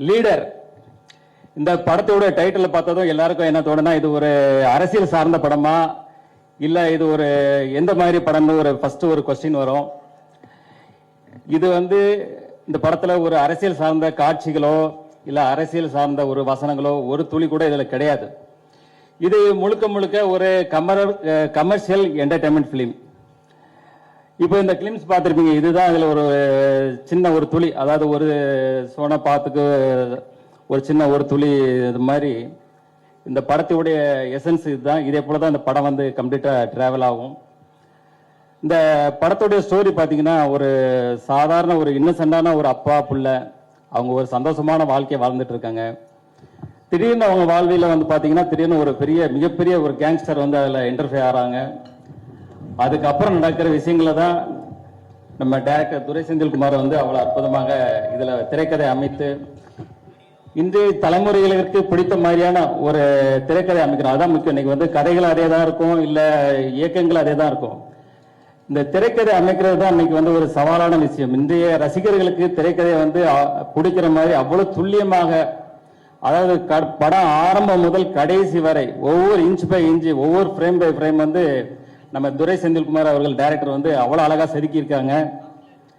Leader இந்த படத்தோட title பார்த்ததும் எல்லாருக்கும் என்ன தோணுனா இது ஒரு அரசியல் சார்ந்த படமா இல்ல இது ஒரு எந்த மாதிரி படம்னு ஒரு ஃபர்ஸ்ட் ஒரு கொஸ்டின் வரும். இது இந்த படத்துல ஒரு அரசியல் சார்ந்த காட்சிகளோ இல்ல அரசியல் சார்ந்த ஒரு வசனங்களோ ஒரு துளி கூட இதுல கிடையாது. இது முழுக்க முழுக்க ஒரு கமர்ஷியல் என்டர்டைன்மெண்ட் பிலிம். இப்போ இந்த கிளிம்ஸ் பார்த்துருப்பீங்க. இதுதான் இதுல ஒரு சின்ன ஒரு துளி, அதாவது ஒரு சோன பாத்துக்கு ஒரு சின்ன ஒரு துளி இது மாதிரி இந்த படத்துடைய எசன்ஸ் இதுதான். இதே போலதான் இந்த படம் கம்ப்ளீட்டா டிராவல் ஆகும். இந்த படத்துடைய ஸ்டோரி பாத்தீங்கன்னா ஒரு சாதாரண ஒரு இன்னசென்டான ஒரு அப்பா புள்ள, அவங்க ஒரு சந்தோஷமான வாழ்க்கையை வாழ்ந்துட்டு இருக்காங்க. திடீர்னு அவங்க வாழ்வில பாத்தீங்கன்னா திடீர்னு ஒரு மிகப்பெரிய ஒரு கேங்ஸ்டர் அதுல இன்டர்ஃபியர் ஆறாங்க. அதுக்கப்புறம் நடக்கிற விஷயங்களை தான் நம்ம டைரக்டர் துரை செந்தில்குமார் அவ்வளவு அற்புதமாக இதுல திரைக்கதை அமைத்து இன்றைய தலைமுறைகளுக்கு பிடித்த மாதிரியான ஒரு திரைக்கதை அமைக்கிறோம். அதான் முக்கியம். இன்னைக்கு கதைகள் அதே தான் இருக்கும், இல்ல இயக்கங்கள் அதே தான் இருக்கும். இந்த திரைக்கதை அமைக்கிறது தான் இன்னைக்கு ஒரு சவாலான விஷயம். இன்றைய ரசிகர்களுக்கு திரைக்கதை பிடிக்கிற மாதிரி அவ்வளவு துல்லியமாக, அதாவது படம் ஆரம்பம் முதல் கடைசி வரை ஒவ்வொரு இன்ச் பை இன்ச், ஒவ்வொரு ஃப்ரேம் பை ஃப்ரேம் நம்ம துரை செந்தில்குமார் அவர்கள் டைரக்டர் அவ்வளவு அழகா செதுக்கி இருக்காங்க.